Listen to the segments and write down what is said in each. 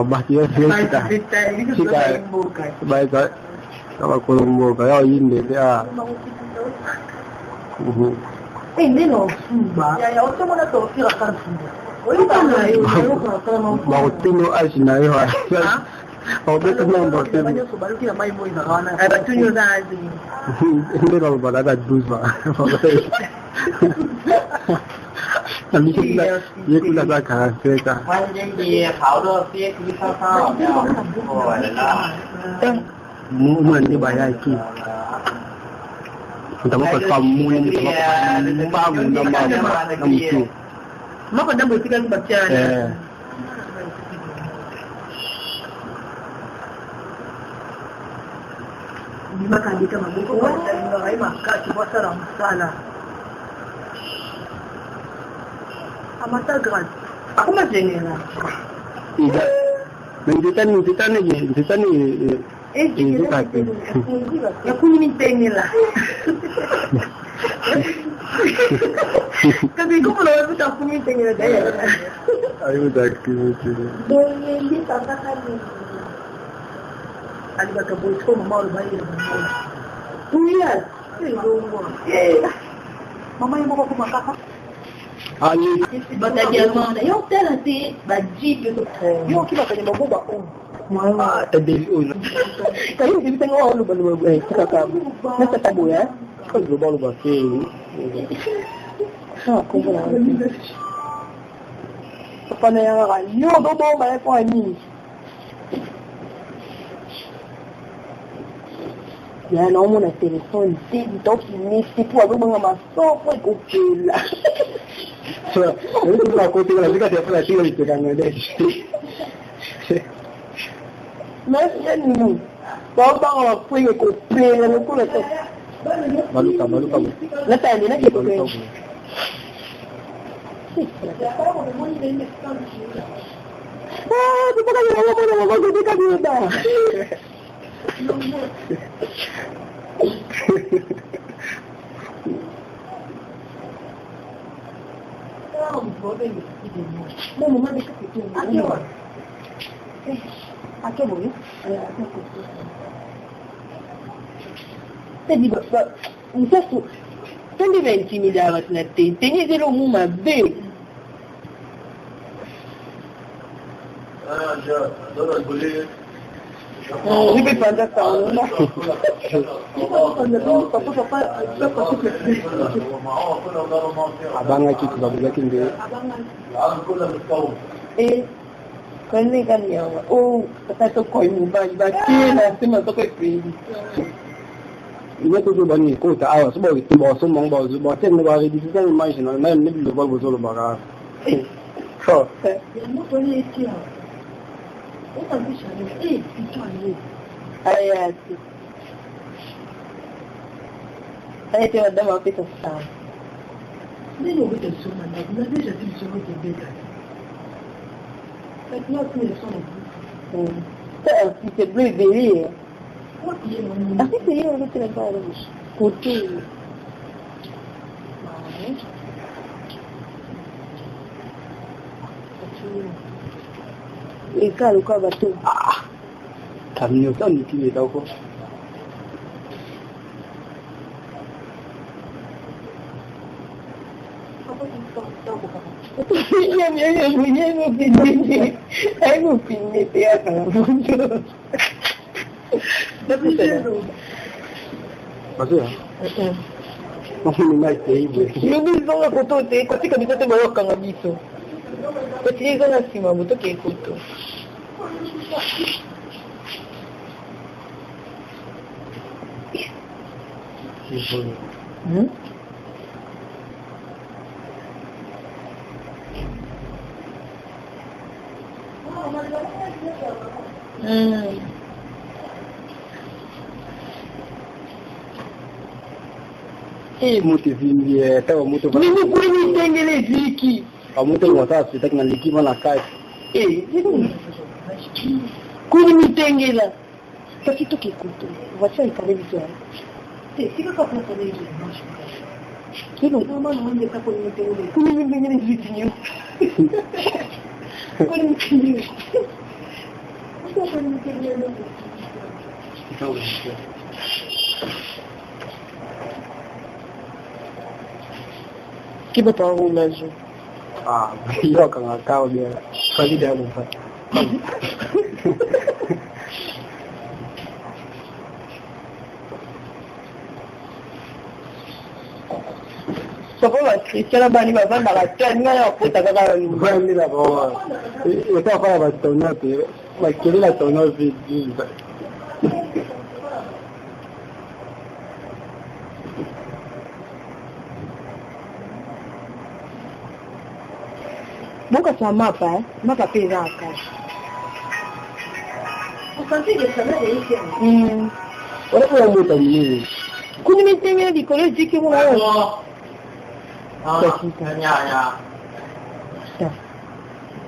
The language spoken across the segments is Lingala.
bahati ya kita baik kalau Colombo kayak ini dia ini loh ya waktu mana tuh kira kan mau tino asina ya oh betul nomor itu banyak baru kita main boy karena ada tunjuk aja ini kalau pada dus pak nanti kita tak kalah kita dia kalau dia kita mu nanti bayar ki kita mau kamu yang bangun nama itu maka dah bertiga baca dimakan di kamar buku dan mengenai maka coba serang salah amata grad aku masih ni lah tidak menjutan ni itu kaki ya aku minta ni lah tapi aku kalau aku minta ni lah daya ayo dah kini boleh di tata kali ali baka boy ko mama ro bayi tuya mama yang bawa kumaka ali batagia mana yo tela ti baji yo yo kiba kanya mabuba mama tadi kayo di tengok lu balu kakak nasa tabu ya kau balu basi aku pula apa na yang kan yo do ba ko ni ya no mo na telefone ti toki ni si po ado mga maso ko kupila so itu aku tinggal juga dia pernah tinggal itu kan ada mas ya ni baba ko ko kupila ko la to balu kamu la ta ni na ke ko di pa kayo di ka bida Tadi bapak, misal tu, kan dimensi midawat natin, tinggi di rumah mabik. Ini pada tahun lah. abang lagi kita bikin dia kan ya kata tu koi mubah baca nanti masuk ke kiri ini tu bani ko ta awa sebab itu bawa semang bawa ten bawa di situ mai sini mai ni dulu bawa betul bawa so mu tu ni dia kita bisa ni itu ni ayat saya tu ada mau kita sah ni lo kita semua nak dia jadi semua kita Não tinha som. Você brilha. Assim seria eu vou tirar agora. Curti. E cara, o cara bateu. caminho tão nítido đâu cô. Aku pindah dia kan muncul. Tapi Masih ya? Masih minat ibu. Yung gusto nga ko to, kasi kami sa tumawa ka nga dito. Kasi ka na si mamo to kay ko to. Hmm? Muti vingi tawa mutu ba. Mimi kuni tengele ziki. Kamutu ngota sitak na liki mana kai. Kuni tengela. Kasi to kikuto. Wacha ikaribu sana. Sika kwa television. Chi non mi sta con il tempo. Come mi viene il video? Con il video. Cosa con il video? Chi betul ulaju? Io kalau kau dia kali dia lupa. Sekolah Cristiano bani bapak balacan nggak ya putar kata lu. Bukan dia bawa. Itu apa batunya tu? Macam kira lah tahun itu. Bukan sama apa? Maka pirakan. Bukan sih dia sama dia itu. Orang yang buat ni. Kuni minta di kolej jiki mau. ya.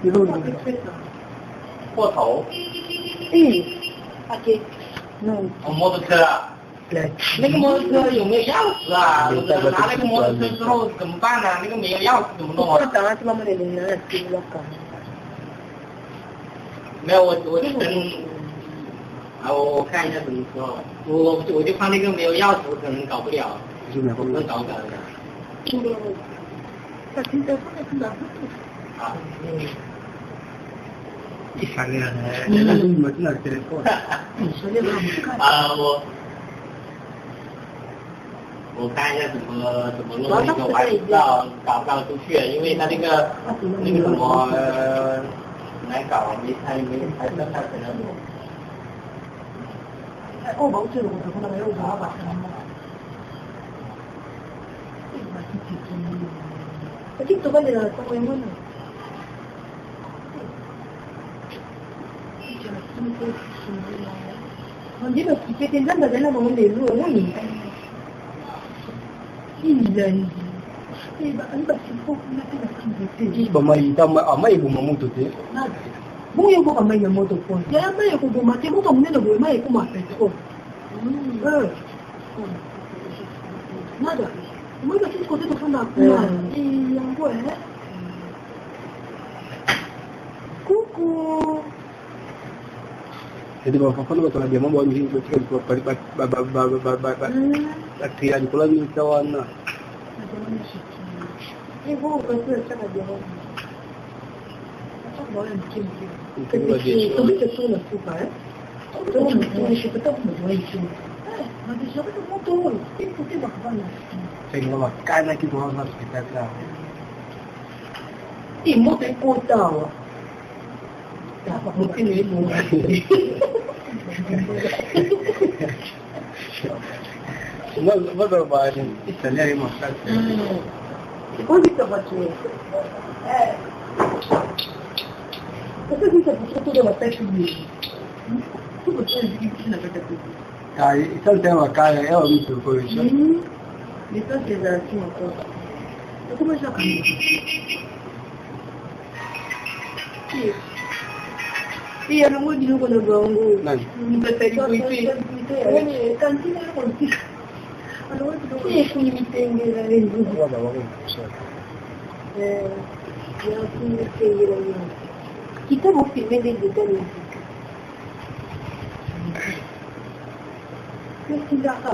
Itu. 过头。Oke.摩托车啊。那个摩托车有没有钥匙啊？拿那个摩托车之后怎么办呢？那个没有钥匙怎么弄啊？当然是妈妈的领了，是我讲。没有，我就等我看一下怎么说。我就怕那个没有钥匙，我可能搞不了，能搞不了的。啊。一三个人。我看一下怎么弄那个，我还不知道搞不搞出去，因为他那个什么难搞，还真太可能。我冇知道我可能有啥吧。Dito ba nila sa kuya mo na? Hindi ba kipitin lang na mga lelo mo ni? Hindi. Iba ang basipok na Hindi ba may bumamuto te? Kung yung ko kamay ng moto po, kaya may ako bumati mo kung nila may kumapit ko. Nada. Muy así con esto son las y pues cucu Jadi bapak kalau kalau dia mau bawa mungkin kita aktiran pula ni kawan na. Ibu pasti akan dia. Apa boleh mungkin. Itu bisa sulit juga. Itu mungkin kita tak boleh itu. Mas isso é motor. Isso que vai fazer. Saya nama kan lagi bawa masuk kita lah. Imo tem portal. Apa mungkin ini? Semua berbahaya. Istilahnya ini masak. Kau bisa baca. Você bisa baca tudo uma peça de. Tudo você diz na verdade. Isso tem uma cara, é o mesmo coisa. Então você já assim uma coisa. Eu comecei a caminhar. Iya, nunggu di luar nunggu. Minta tadi puisi. Ini kantin ada puisi. Ano itu? Iya, punya meeting lagi. Ada apa? Ya punya meeting lagi. Kita mau filmnya di depan ni. Mesti dah apa?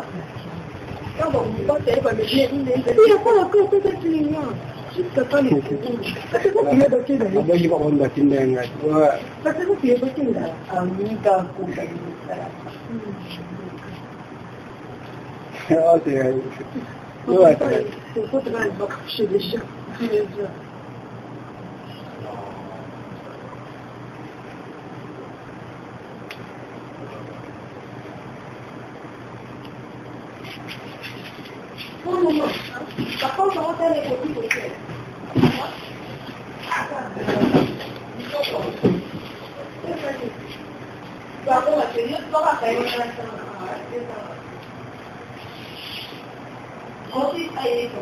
Kalau buat saya pada dia ini. Iya, kalau kau tak lihat. Kita kali. Dia baca dah. Apa juga orang dah tindak enggak. Pasal tu dia baca dah. Amiga aku tadi. Oh, saya. Luar. Aku tengah bakal dia. Kapag ako tayo ay ito. Bago masinit ko ka kayo na sa Otis ay ito.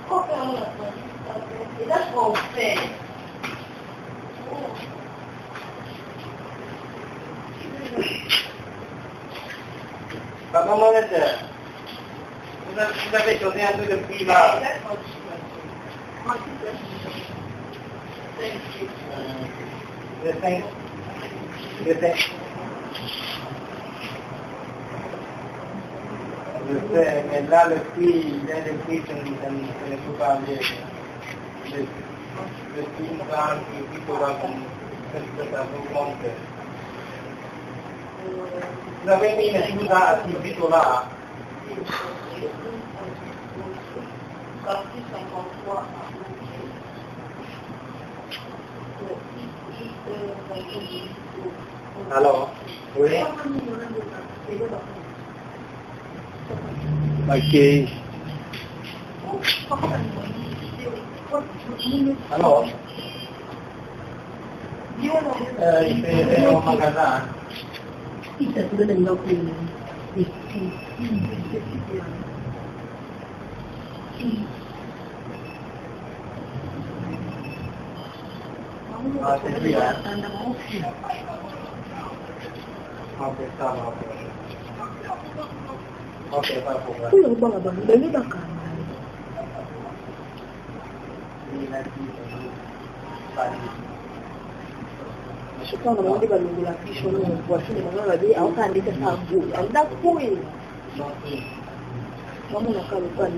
Okay, ano na ito? That's all fair. comment vous avez donné un peu de prix là. Le 5. Je sais, mais là le prix, il y a des prix que je ne peux pas dire. Le prix là, qui pourra comme ça vous compte. Vous avez mis le prix là à 18 $. Alors, oui. Ok. Alors, il fait au magasin. Ah, c'est lui, hein. Ok, ça va, ok, pas de problème. Je pense que on va la fiche on voit sur les moments là dit on kan dika sa bu anda kuy mamu nak kalau kan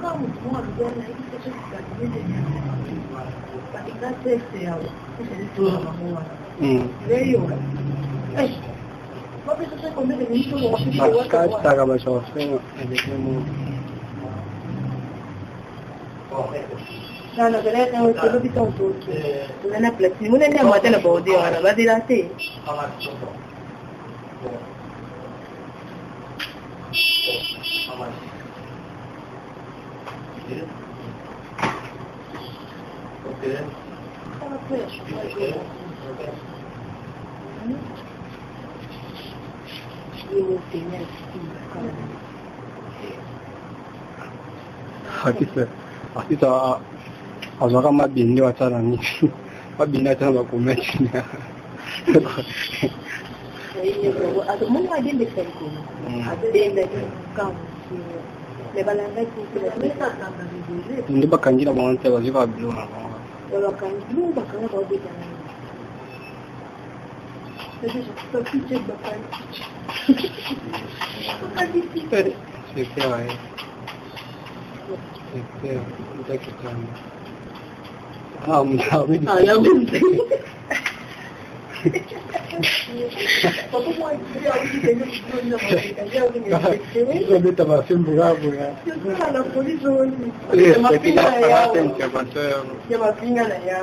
kamu semua dia nak itu sesuatu tapi kan saya itu mamu leo Tapi saya komen dengan itu Basta ka ba siya? Sana kaya tayo tulo bitong tulo. Wala na plus. Muna niya mata na body ora ba dilate. Hakika azwaka mabindi watala ni mabindi atana bakomeki na Mungu adende kwa adende kama lebalanga kile ndi bakangira bonte bazika bilo na bakangira bakana kwa bidana c'est petit bakan c'est clair ya